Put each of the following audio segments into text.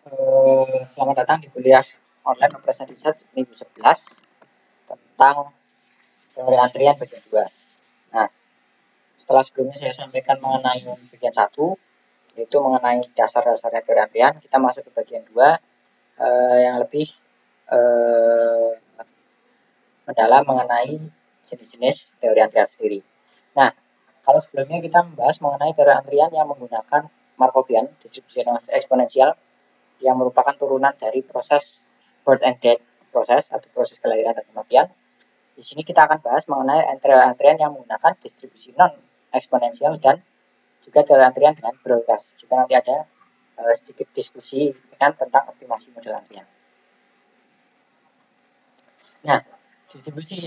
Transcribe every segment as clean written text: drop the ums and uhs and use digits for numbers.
Selamat datang di kuliah online Operation Research minggu 11 tentang teori antrian bagian 2. Nah, setelah sebelumnya saya sampaikan mengenai bagian 1, yaitu mengenai dasar-dasarnya teori antrian, kita masuk ke bagian 2 yang lebih mendalam mengenai jenis-jenis teori antrian sendiri. Nah, kalau sebelumnya kita membahas mengenai teori antrian yang menggunakan Markovian, distribusi eksponensial, yang merupakan turunan dari proses birth and death proses atau proses kelahiran dan kematian. Di sini kita akan bahas mengenai teori antrian yang menggunakan distribusi non eksponensial dan juga teori antrian dengan prioritas. Juga nanti ada sedikit diskusi tentang optimasi model antrian. Nah, distribusi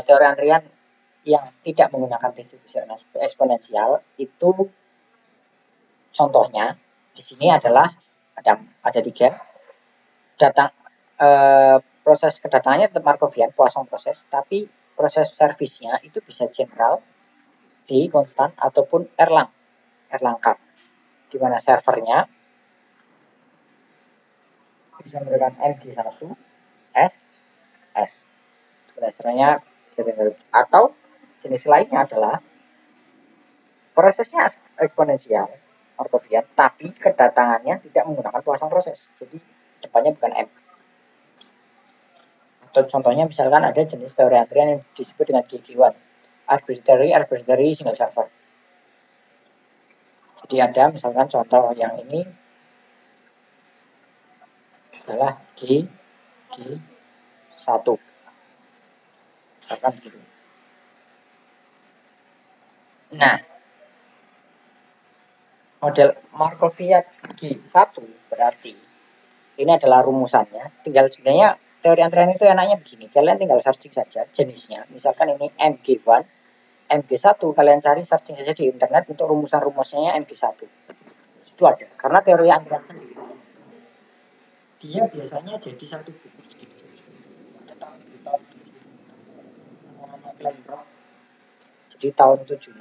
teori antrian yang tidak menggunakan distribusi eksponensial itu contohnya di sini adalah ada 3. Proses kedatangannya tetap Markovian, Poisson proses, tapi proses servisnya itu bisa general, di konstan ataupun Erlang-Karp, di mana servernya bisa memberikan MG1 S berdasarnya, atau jenis lainnya adalah prosesnya eksponensial Markovian, tapi kedatangannya tidak menggunakan Poisson proses, jadi depannya bukan M. Atau contohnya misalkan ada jenis teori antrian yang disebut dengan GG1, arbitrary single server. Jadi ada misalkan contoh yang ini adalah G1. Misalkan begitu. Nah, model Markovian G1 berarti ini adalah rumusannya. Tinggal sebenarnya teori antrian itu enaknya begini, kalian tinggal searching saja jenisnya. Misalkan ini MG1, MG1 kalian cari searching saja di internet untuk rumusan-rumusnya MG1. Itu ada. Karena teori antrian sendiri dia biasanya jadi satu buku. Jadi tahun 76,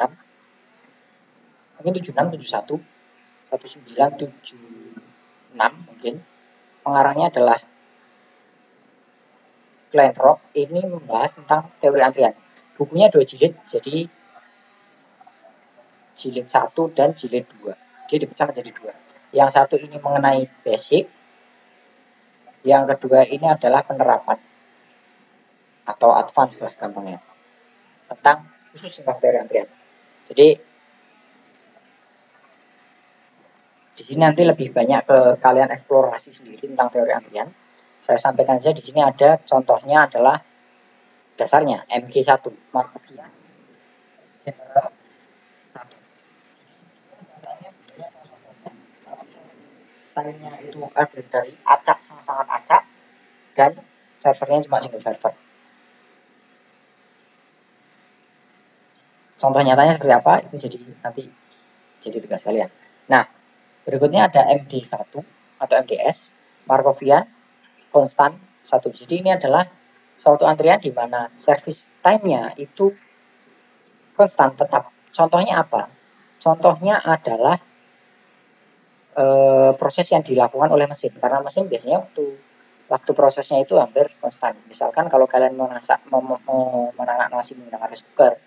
mungkin 76, 71, 1976 mungkin. Pengarangnya adalah Kleinrock. Ini membahas tentang teori antrian. Bukunya 2 jilid, jadi jilid 1 dan jilid 2. Dia dipecah menjadi 2. Yang satu ini mengenai basic, yang kedua ini adalah penerapan atau advance lah gampangnya, tentang khusus tentang teori antrian. Jadi di sini nanti lebih banyak ke kalian eksplorasi sendiri tentang teori antrian. Saya sampaikan saja di sini ada contohnya adalah dasarnya MG1 Markovian general 1. Stylenya itu arbitrary, acak, sangat-sangat acak, dan servernya cuma single server. Contoh nyatanya seperti apa itu jadi nanti jadi tugas kalian. Nah, berikutnya ada MD1 atau MDS Markovian konstan 1. Jadi ini adalah suatu antrian di mana service time-nya itu konstan tetap. Contohnya apa? Contohnya adalah proses yang dilakukan oleh mesin, karena mesin biasanya waktu prosesnya itu hampir konstan. Misalkan kalau kalian memasak nasi menggunakan rice cooker,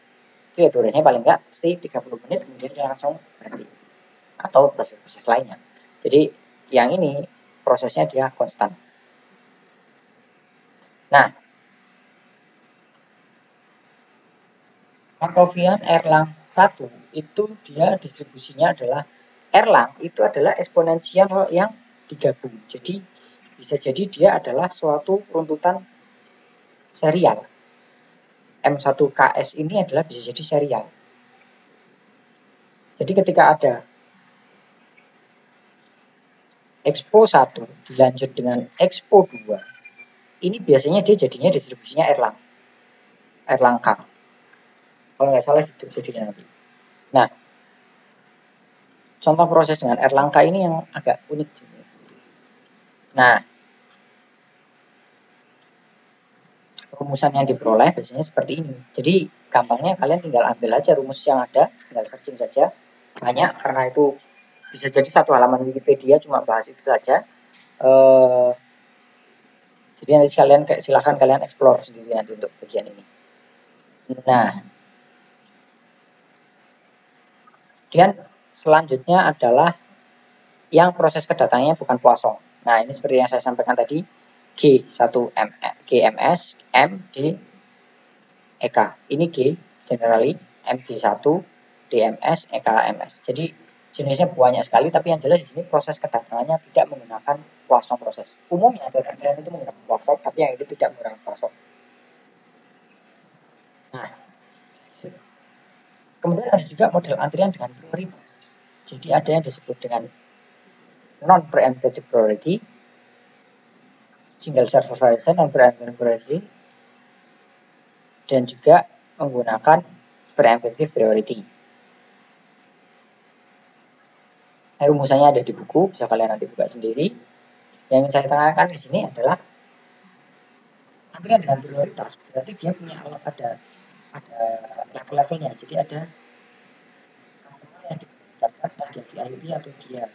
itu ya durasinya paling enggak pasti 30 menit, kemudian dia langsung berhenti, atau proses-proses lainnya. Jadi yang ini prosesnya dia konstan. Nah, Markovian Erlang 1 itu dia distribusinya adalah Erlang itu adalah eksponensial yang digabung. Jadi bisa jadi dia adalah suatu runtutan serial. M1KS ini adalah bisa jadi serial. Jadi ketika ada Expo 1 dilanjut dengan Expo 2, ini biasanya dia jadinya distribusinya Erlang K. Kalau nggak salah gitu jadinya nanti. Nah, contoh proses dengan Erlang K ini yang agak unik. Nah, rumusan yang diperoleh biasanya seperti ini. Jadi gampangnya kalian tinggal ambil aja rumus yang ada, tinggal searching saja. Banyak karena itu bisa jadi satu halaman Wikipedia cuma bahas itu saja. Jadi nanti silahkan kalian explore sendiri nanti untuk bagian ini. Nah, kemudian selanjutnya adalah yang proses kedatangannya bukan Poisson. Nah, ini seperti yang saya sampaikan tadi, GMS, MD, EK. Ini G, generally, MG1, DMS, EKMS. Jadi jenisnya banyak sekali, tapi yang jelas di sini proses kedatangannya tidak menggunakan Poisson proses. Umumnya teori itu menggunakan Poisson, tapi yang ini tidak menggunakan Poisson. Nah, kemudian ada juga model antrian dengan prioritas. Jadi ada yang disebut dengan non-preemptive priority, single server variation, non-preemptive priority, dan juga menggunakan preemptive priority. Rumusannya ada di buku, bisa kalian nanti buka sendiri. Yang ingin saya tanyakan di sini adalah antrian dengan prioritas, berarti dia punya ada level-levelnya. Jadi ada yang didapatkan bagian VIP atau dia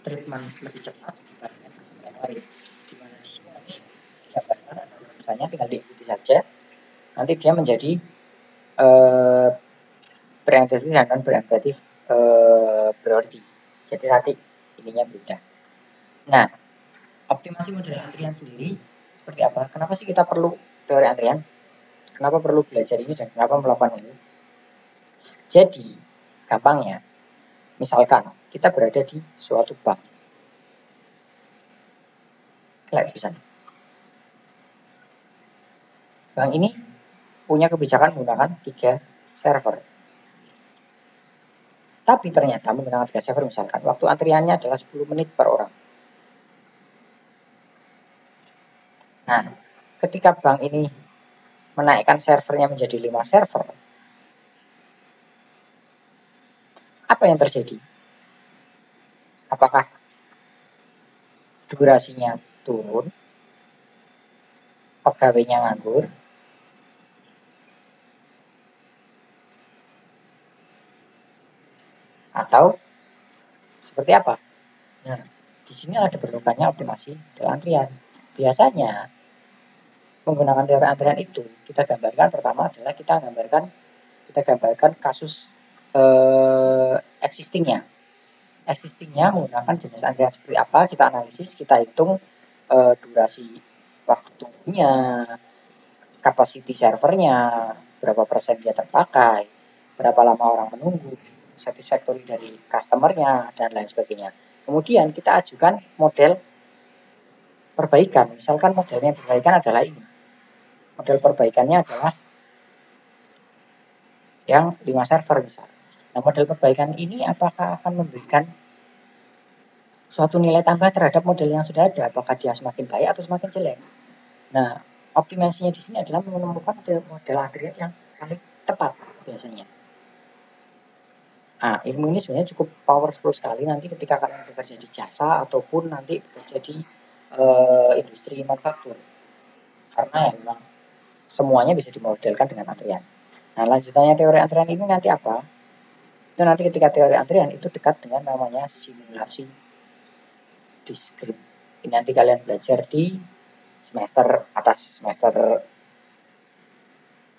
treatment lebih cepat dibandingkan yang lain. Di mana di sini nanti didapatkan ada rumusannya, tinggal diikuti saja. Nanti dia menjadi preemptive dan non preemptive priority. Jadi nanti ininya beda. Nah, optimasi model antrian sendiri seperti apa? Kenapa sih kita perlu teori antrian? Kenapa perlu belajar ini dan kenapa melakukan ini? Jadi, gampangnya, misalkan kita berada di suatu bank. Kayak bisa. Bank ini punya kebijakan menggunakan 3 server. Tapi ternyata menggunakan 3 server misalkan, waktu antriannya adalah 10 menit per orang. Nah, ketika bank ini menaikkan servernya menjadi 5 server, apa yang terjadi? Apakah durasinya turun, pegawainya nganggur, atau seperti apa? Nah, di sini ada diperlukannya optimasi model antrian. Biasanya menggunakan teori antrian itu kita gambarkan pertama adalah kita gambarkan kasus existingnya menggunakan jenis antrian seperti apa, kita analisis, kita hitung durasi waktu tunggunya, kapasiti servernya, berapa persen dia terpakai, berapa lama orang menunggu, satisfactory dari customernya, dan lain sebagainya. Kemudian kita ajukan model perbaikan. Misalkan modelnya perbaikan adalah ini. Model perbaikannya adalah yang 5 server misalnya. Nah, model perbaikan ini apakah akan memberikan suatu nilai tambah terhadap model yang sudah ada? Apakah dia semakin baik atau semakin jelek? Nah, optimasinya di sini adalah menemukan model antrian yang paling tepat biasanya. Nah, ilmu ini sebenarnya cukup powerful sekali nanti ketika kalian bekerja di jasa ataupun nanti bekerja di industri manufaktur. Karena ya memang semuanya bisa dimodelkan dengan antrian. Nah, lanjutannya teori antrian ini nanti apa? Itu nanti ketika teori antrian itu dekat dengan namanya simulasi diskrit. Ini nanti kalian belajar di semester atas, semester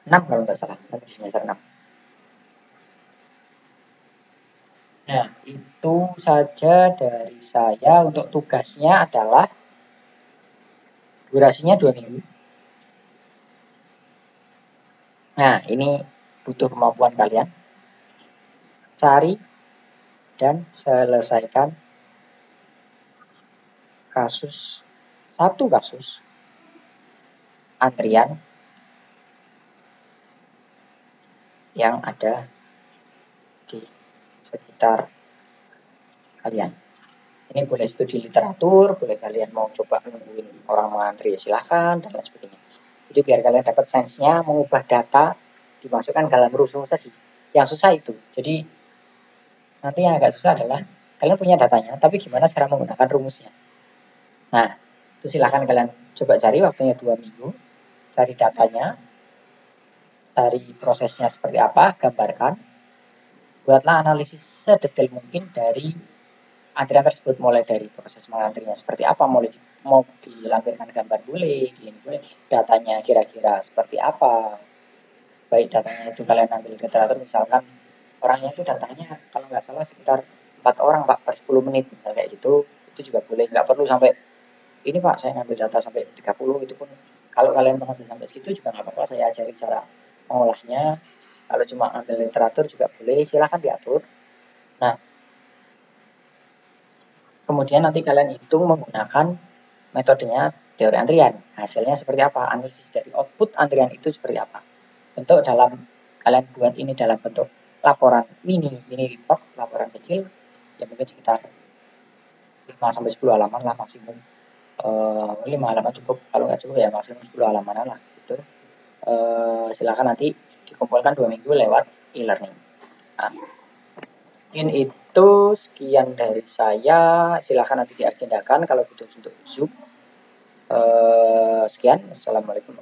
6 kalau nggak salah, nanti semester 6. Nah, itu saja dari saya. Untuk tugasnya adalah durasinya 2 minggu. Nah, ini butuh kemampuan kalian. Cari dan selesaikan satu kasus antrian yang ada di sekitar kalian. Ini boleh studi literatur, boleh kalian mau coba nungguin orang mengantri, silahkan, dan lain sebagainya. Jadi biar kalian dapat sensenya, mengubah data, dimasukkan dalam rumus tadi. Yang susah itu. Jadi nanti yang agak susah adalah kalian punya datanya, tapi gimana cara menggunakan rumusnya. Nah, itu silahkan kalian coba cari, waktunya 2 minggu, cari datanya, cari prosesnya seperti apa, gambarkan, buatlah analisis sedetail mungkin dari antrian tersebut, mulai dari proses mengantrinya seperti apa, mau dilampirkan gambar boleh, ini boleh, datanya kira-kira seperti apa, baik datanya itu kalian ambil literatur, misalkan orangnya itu datanya kalau nggak salah sekitar 4 orang Pak per 10 menit misalnya kayak gitu, itu juga boleh, nggak perlu sampai ini Pak saya ngambil data sampai 30, itu pun kalau kalian mengambil sampai segitu juga nggak apa-apa, saya ajari cara mengolahnya. Kalau cuma ambil literatur juga boleh, silahkan diatur. Nah, kemudian nanti kalian hitung menggunakan metodenya teori antrian. Hasilnya seperti apa? Analisis dari output antrian itu seperti apa? Bentuk dalam kalian buat ini dalam bentuk laporan mini report, laporan kecil, ya mungkin sekitar 5 sampai 10 halaman lah maksimum. 5 halaman cukup, kalau nggak cukup ya maksimum 10 halaman lah gitu. Silakan nanti dikumpulkan 2 minggu lewat e-learning. Nah, mungkin itu sekian dari saya, silahkan nanti diagendakan kalau butuh untuk Zoom. Sekian, assalamualaikum.